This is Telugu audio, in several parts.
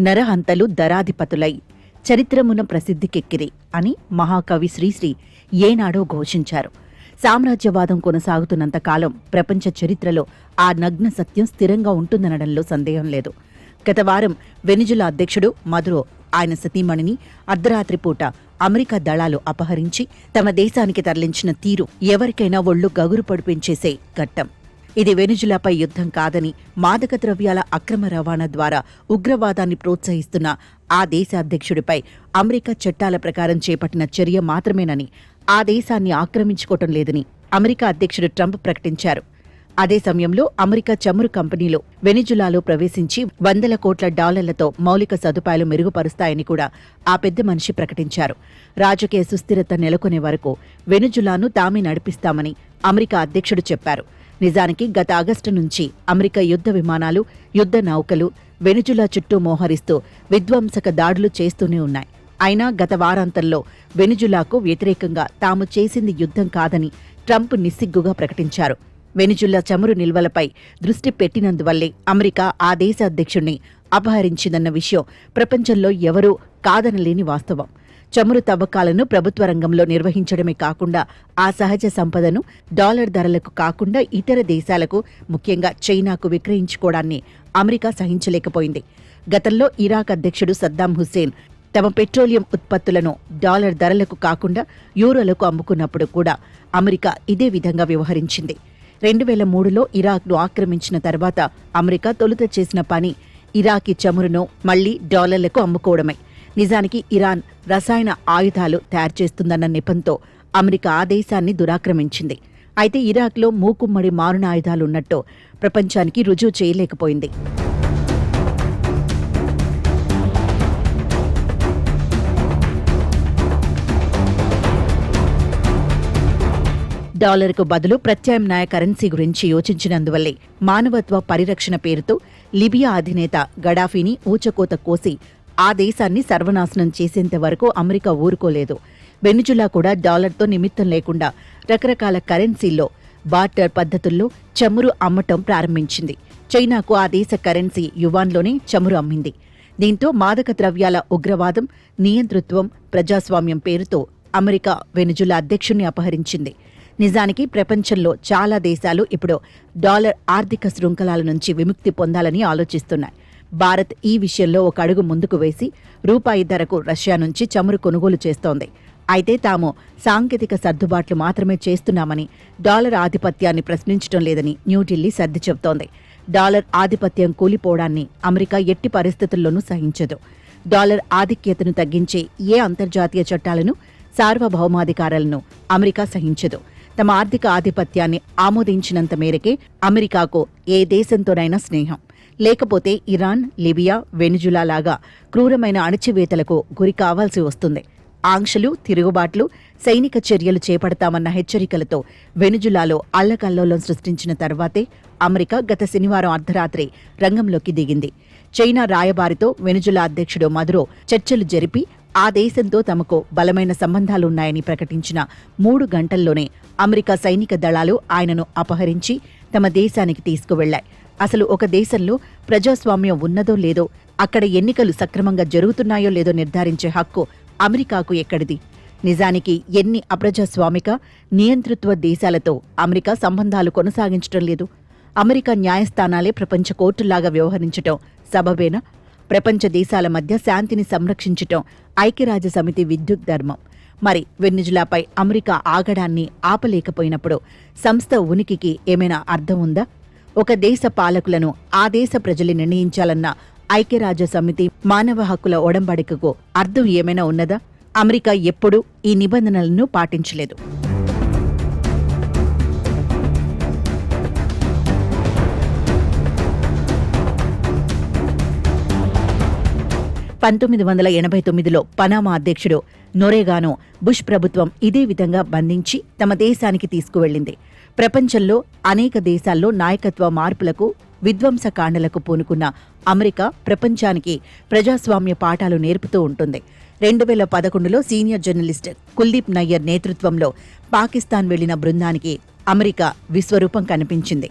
నరహంతలు దరాధిపతులై చరిత్రమున ప్రసిద్ధికెక్కిరి అని మహాకవి శ్రీశ్రీ ఏనాడో ఘోషించారు. సామ్రాజ్యవాదం కొనసాగుతున్నంతకాలం ప్రపంచ చరిత్రలో ఆ నగ్న సత్యం స్థిరంగా ఉంటుందనడంలో సందేహం లేదు. గత వారం వెనిజులా అధ్యక్షుడు మదురో ఆయన సతీమణిని అర్ధరాత్రి పూట అమెరికా దళాలు అపహరించి తమ దేశానికి తరలించిన తీరు ఎవరికైనా ఒళ్లు గగురు పడిపించేసే ఘట్టం. ఇది వెనిజులాపై యుద్ధం కాదని, మాదక ద్రవ్యాల అక్రమ రవాణా ద్వారా ఉగ్రవాదాన్ని ప్రోత్సహిస్తున్న ఆ దేశ అధ్యక్షుడిపై అమెరికా చట్టాల ప్రకారం చేపట్టిన చర్య మాత్రమేనని, ఆ దేశాన్ని ఆక్రమించుకోవటం లేదని అమెరికా అధ్యక్షుడు ట్రంప్ ప్రకటించారు. అదే సమయంలో అమెరికా చమురు కంపెనీలు వెనిజులాలో ప్రవేశించి $100 కోట్ల మౌలిక సదుపాయాలు మెరుగుపరుస్తాయని కూడా ఆ పెద్ద మనిషి ప్రకటించారు. రాజకీయ సుస్థిరత నెలకొనే వరకు వెనిజులాను తామే నడిపిస్తామని అమెరికా అధ్యక్షుడు చెప్పారు. నిజానికి గత ఆగస్టు నుంచి అమెరికా యుద్ధ విమానాలు, యుద్ధ నౌకలు వెనిజులా చుట్టూ మోహరిస్తూ విధ్వంసక దాడులు చేస్తూనే ఉన్నాయి. అయినా గత వారాంతంలో వెనిజులాకు వ్యతిరేకంగా తాము చేసింది యుద్ధం కాదని ట్రంప్ నిస్సిగ్గుగా ప్రకటించారు. వెనిజులా చమురు నిల్వలపై దృష్టి పెట్టినందువల్లే అమెరికా ఆ దేశ అధ్యక్షుణ్ణి అపహరించిందన్న విషయం ప్రపంచంలో ఎవరూ కాదనలేని వాస్తవం. చమురు తవ్వకాలను ప్రభుత్వ రంగంలో నిర్వహించడమే కాకుండా ఆ సహజ సంపదను డాలర్ ధరలకు కాకుండా ఇతర దేశాలకు, ముఖ్యంగా చైనాకు విక్రయించుకోవడాన్ని అమెరికా సహించలేకపోయింది. గతంలో ఇరాక్ అధ్యక్షుడు సద్దాం హుస్సేన్ తమ పెట్రోలియం ఉత్పత్తులను డాలర్ ధరలకు కాకుండా యూరోలకు అమ్ముకున్నప్పుడు కూడా అమెరికా ఇదే విధంగా వ్యవహరించింది. 2003లో ఇరాక్ను ఆక్రమించిన తర్వాత అమెరికా తొలుత చేసిన పని ఇరాకీ చమురును మళ్లీ డాలర్లకు అమ్ముకోవడమే. నిజానికి ఇరాన్ రసాయన ఆయుధాలు తయారు చేస్తుందన్న నెపంతో అమెరికా ఆ దేశాన్ని దురాక్రమించింది. అయితే ఇరాక్లో మూకుమ్మడి మారణాయుధాలున్నట్టు ప్రపంచానికి రుజువు చేయలేకపోయింది. డాలర్కు బదులు ప్రత్యామ్నాయ కరెన్సీ గురించి యోచించినందువల్లే మానవత్వ పరిరక్షణ పేరుతో లిబియా అధినేత గడాఫీని ఊచకోత కోసి ఆ దేశాన్ని సర్వనాశనం చేసేంత వరకు అమెరికా ఊరుకోలేదు. వెనిజులా కూడా డాలర్తో నిమిత్తం లేకుండా రకరకాల కరెన్సీల్లో బార్టర్ పద్ధతుల్లో చమురు అమ్మటం ప్రారంభించింది. చైనాకు ఆ దేశ కరెన్సీ యువాన్లోనే చమురు అమ్మింది. దీంతో మాదక ద్రవ్యాల ఉగ్రవాదం, నియంతృత్వం, ప్రజాస్వామ్యం పేరుతో అమెరికా వెనిజులా అధ్యక్షుణ్ణి అపహరించింది. నిజానికి ప్రపంచంలో చాలా దేశాలు ఇప్పుడు డాలర్ ఆర్థిక శృంఖలాల నుంచి విముక్తి పొందాలని ఆలోచిస్తున్నాయి. భారత్ ఈ విషయంలో ఒక అడుగు ముందుకు వేసి రూపాయి ధరకు రష్యా నుంచి చమురు కొనుగోలు చేస్తోంది. అయితే తాము సాంకేతిక సర్దుబాట్లు మాత్రమే చేస్తున్నామని, డాలర్ ఆధిపత్యాన్ని ప్రశ్నించడం లేదని న్యూఢిల్లీ సర్ది చెబుతోంది. డాలర్ ఆధిపత్యం కూలిపోవడాన్ని అమెరికా ఎట్టి పరిస్థితుల్లోనూ సహించదు. డాలర్ ఆధిక్యతను తగ్గించే ఏ అంతర్జాతీయ చట్టాలను, సార్వభౌమాధికారాలను అమెరికా సహించదు. తమ ఆర్థిక ఆధిపత్యాన్ని ఆమోదించినంత మేరకే అమెరికాకు ఏ దేశంతోనైనా స్నేహం. లేకపోతే ఇరాన్, లిబియా, వెనిజులా లాగా క్రూరమైన అణచివేతలకు గురి కావాల్సి వస్తుంది. ఆంక్షలు, తిరుగుబాట్లు, సైనిక చర్యలు చేపడతామన్న హెచ్చరికలతో వెనిజులాలో అల్లకల్లోలం సృష్టించిన తర్వాతే అమెరికా గత శనివారం అర్ధరాత్రి రంగంలోకి దిగింది. చైనా రాయబారితో వెనిజులా అధ్యక్షుడు మదురో చర్చలు జరిపి ఆ దేశంతో తమకు బలమైన సంబంధాలున్నాయని ప్రకటించిన 3 గంటల్లోనే అమెరికా సైనిక దళాలు ఆయనను అపహరించి తమ దేశానికి తీసుకువెళ్లాయి. అసలు ఒక దేశంలో ప్రజాస్వామ్యం ఉన్నదో లేదో, అక్కడ ఎన్నికలు సక్రమంగా జరుగుతున్నాయో లేదో నిర్ధారించే హక్కు అమెరికాకు ఎక్కడిది? నిజానికి ఎన్ని అప్రజాస్వామిక, నియంతృత్వ దేశాలతో అమెరికా సంబంధాలు కొనసాగించడం లేదు? అమెరికా న్యాయస్థానాలే ప్రపంచ కోర్టులాగా వ్యవహరించటం సబబేనా? ప్రపంచ దేశాల మధ్య శాంతిని సంరక్షించటం ఐక్యరాజ్యసమితి విద్యుత్ ధర్మం. మరి వెనిజులాపై అమెరికా ఆగడాన్ని ఆపలేకపోయినప్పుడు సంస్థ ఉనికికి ఏమైనా అర్థం ఉందా? ఒక దేశ పాలకులను ఆ దేశ ప్రజలు నిర్ణయించాలన్న ఐక్యరాజ్యసమితి మానవ హక్కుల ఒడంబడికకు అర్థం ఏమైనా ఉన్నదా? అమెరికా ఎప్పుడూ ఈ నిబంధనలను పాటించలేదు. 1989లో పనామా అధ్యక్షుడు నొరేగాను బుష్ ప్రభుత్వం ఇదే విధంగా బంధించి తమ దేశానికి తీసుకువెళ్లింది. ప్రపంచంలో అనేక దేశాల్లో నాయకత్వ మార్పులకు, విధ్వంసకాండలకు పూనుకున్న అమెరికా ప్రపంచానికి ప్రజాస్వామ్య పాఠాలు నేర్పుతూ ఉంటుంది. 2011లో సీనియర్ జర్నలిస్ట్ కుల్దీప్ నయ్యర్ నేతృత్వంలో పాకిస్తాన్ వెళ్లిన బృందానికి అమెరికా విశ్వరూపం కనిపించింది.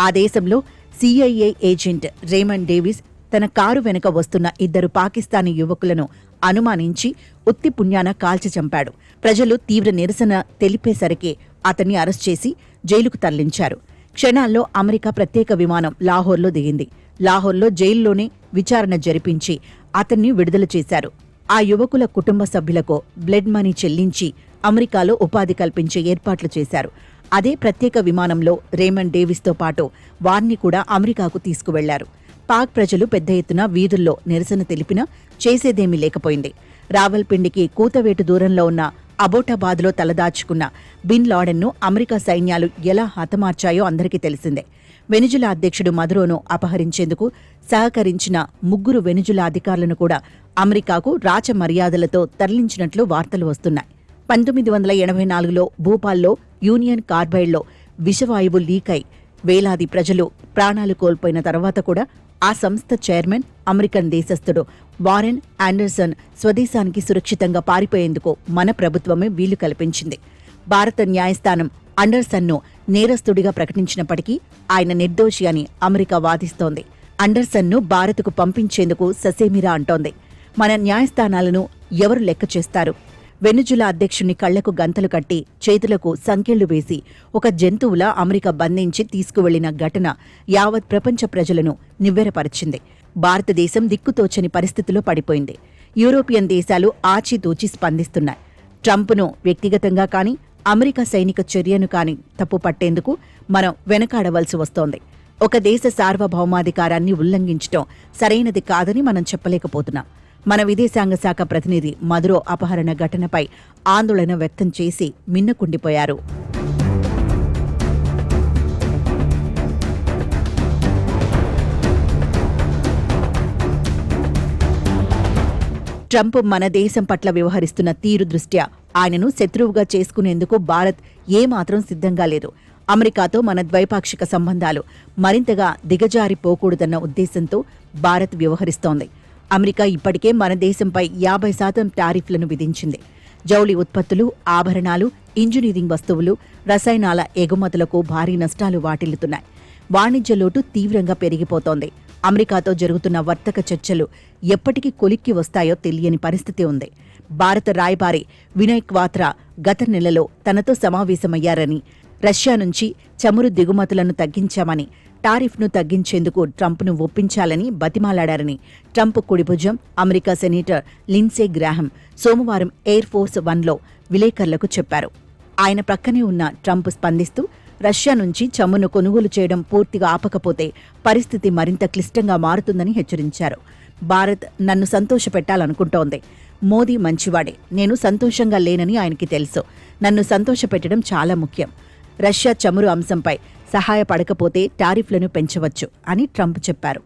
ఆ దేశంలో CIA ఏజెంట్ రేమండ్ డేవిస్ తన కారు వెనుక వస్తున్న 2 పాకిస్తానీ యువకులను అనుమానించి ఉత్తి పుణ్యాన కాల్చి చంపాడు. ప్రజలు తీవ్ర నిరసన తెలిపేసరికి అతన్ని అరెస్ట్ చేసి జైలుకు తరలించారు. క్షణాల్లో అమెరికా ప్రత్యేక విమానం లాహోర్లో దిగింది. లాహోర్లో జైల్లోనే విచారణ జరిపించి అతన్ని విడుదల చేశారు. ఆ యువకుల కుటుంబ సభ్యులకు బ్లడ్ మనీ చెల్లించి అమెరికాలో ఉపాధి కల్పించే ఏర్పాట్లు చేశారు. అదే ప్రత్యేక విమానంలో రేమండ్ డేవిస్తో పాటు వారిని కూడా అమెరికాకు తీసుకువెళ్లారు. పాక్ ప్రజలు పెద్ద ఎత్తున వీధుల్లో నిరసన తెలిపినా చేసేదేమీ లేకపోయింది. రావల్పిండికి కూతవేటు దూరంలో ఉన్న అబోటాబాద్లో తలదాచుకున్న బిన్ లాడెన్ను అమెరికా సైన్యాలు ఎలా హతమార్చాయో అందరికీ తెలిసిందే. వెనిజులా అధ్యక్షుడు మదురోను అపహరించేందుకు సహకరించిన 3 వెనిజులా అధికారులను కూడా అమెరికాకు రాచ మర్యాదలతో తరలించినట్లు వార్తలు వస్తున్నాయి. 1984లో భూపాల్లో యూనియన్ కార్బైడ్లో విషవాయువు లీకై వేలాది ప్రజలు ప్రాణాలు కోల్పోయిన తర్వాత కూడా ఆ సంస్థ చైర్మన్ అమెరికన్ దేశస్థుడు వారెన్ ఆండర్సన్ స్వదేశానికి సురక్షితంగా పారిపోయేందుకు మన ప్రభుత్వమే వీలు కల్పించింది. భారత న్యాయస్థానం అండర్సన్ను నేరస్తుడిగా ప్రకటించినప్పటికీ ఆయన నిర్దోషి అని అమెరికా వాదిస్తోంది. అండర్సన్ను భారత్కు పంపించేందుకు ససేమిరా అంటోంది. మన న్యాయస్థానాలను ఎవరు లెక్క చేస్తారు? వెనిజులా అధ్యక్షుని కళ్లకు గంతలు కట్టి చేతులకు సంకెళ్లు వేసి ఒక జంతువులా అమెరికా బంధించి తీసుకువెళ్లిన ఘటన యావత్ ప్రపంచ ప్రజలను నివ్వెరపరిచింది. భారతదేశం దిక్కుతోచని పరిస్థితిలో పడిపోయింది. యూరోపియన్ దేశాలు ఆచితూచి స్పందిస్తున్నాయి. ట్రంప్ను వ్యక్తిగతంగా కానీ అమెరికా సైనిక చర్యను కానీ తప్పుపట్టేందుకు మనం వెనకాడవలసి వస్తోంది. ఒక దేశ సార్వభౌమాధికారాన్ని ఉల్లంఘించడం సరైనది కాదని మనం చెప్పలేకపోతున్నాం. మన విదేశాంగ శాఖ ప్రతినిధి మదురో అపహరణ ఘటనపై ఆందోళన వ్యక్తం చేసి మిన్నకుండిపోయారు. ట్రంప్ మన దేశం పట్ల వ్యవహరిస్తున్న తీరు దృష్ట్యా ఆయనను శత్రువుగా చేసుకునేందుకు భారత్ ఏమాత్రం సిద్ధంగా లేదు. అమెరికాతో మన ద్వైపాక్షిక సంబంధాలు మరింతగా దిగజారిపోకూడదన్న ఉద్దేశంతో భారత్ వ్యవహరిస్తోంది. అమెరికా ఇప్పటికే మన దేశంపై 50% టారిఫ్లను విధించింది. జౌళి ఉత్పత్తులు, ఆభరణాలు, ఇంజనీరింగ్ వస్తువులు, రసాయనాల ఎగుమతులకు భారీ నష్టాలు వాటిల్లుతున్నాయి. వాణిజ్య లోటు తీవ్రంగా పెరిగిపోతోంది. అమెరికాతో జరుగుతున్న వర్తక చర్చలు ఎప్పటికి కొలిక్కి వస్తాయో తెలియని పరిస్థితి ఉంది. భారత రాయబారి వినయ్ క్వాత్రా గత నెలలో తనతో సమావేశమయ్యారని, రష్యా నుంచి చమురు దిగుమతులను తగ్గించామని, టారిఫ్ను తగ్గించేందుకు ట్రంప్ను ఒప్పించాలని బతిమాలాడారని ట్రంప్ కుడిభుజం అమెరికా సెనేటర్ లిండ్సే గ్రాహం సోమవారం ఎయిర్ ఫోర్స్ 1లో విలేకరులకు చెప్పారు. ఆయన ప్రక్కనే ఉన్న ట్రంప్ స్పందిస్తూ రష్యా నుంచి చమురును కొనుగోలు చేయడం పూర్తిగా ఆపకపోతే పరిస్థితి మరింత క్లిష్టంగా మారుతుందని హెచ్చరించారు. భారత్ నన్ను సంతోషపెట్టాలనుకుంటోంది. మోదీ మంచివాడే, నేను సంతోషంగా లేనని ఆయనకి తెలుసు. నన్ను సంతోషపెట్టడం చాలా ముఖ్యం. రష్యా చమురు అంశంపై సహాయపడకపోతే టారిఫ్లను పెంచవచ్చు అని ట్రంప్ చెప్పారు.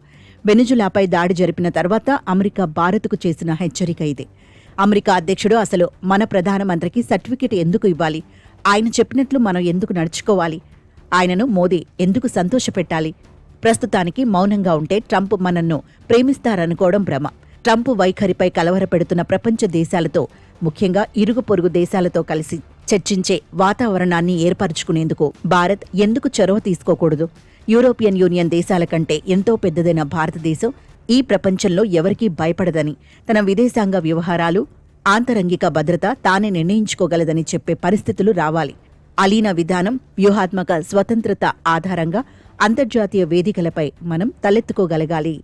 వెనిజులాపై దాడి జరిపిన తర్వాత అమెరికా భారత్కు చేసిన హెచ్చరిక ఇది. అమెరికా అధ్యక్షుడు అసలు మన ప్రధానమంత్రికి సర్టిఫికెట్ ఎందుకు ఇవ్వాలి? ఆయన చెప్పినట్లు మనం ఎందుకు నడుచుకోవాలి? ఆయనను మోదీ ఎందుకు సంతోషపెట్టాలి? ప్రస్తుతానికి మౌనంగా ఉంటే ట్రంప్ మనన్ను ప్రేమిస్తారనుకోవడం భ్రమ. ట్రంప్ వైఖరిపై కలవరపెడుతున్న ప్రపంచ దేశాలతో, ముఖ్యంగా ఇరుగు పొరుగు దేశాలతో కలిసి చర్చించే వాతావరణాన్ని ఏర్పరచుకునేందుకు భారత్ ఎందుకు చొరవ తీసుకోకూడదు? యూరోపియన్ యూనియన్ దేశాల కంటే ఎంతో పెద్దదైన భారతదేశం ఈ ప్రపంచంలో ఎవరికీ భయపడదని, తన విదేశాంగ వ్యవహారాలు, ఆంతరంగిక భద్రత తానే నిర్ణయించుకోగలదని చెప్పే పరిస్థితులు రావాలి. అలీన విధానం, వ్యూహాత్మక స్వతంత్రత ఆధారంగా అంతర్జాతీయ వేదికలపై మనం తలెత్తుకోగలగాలి.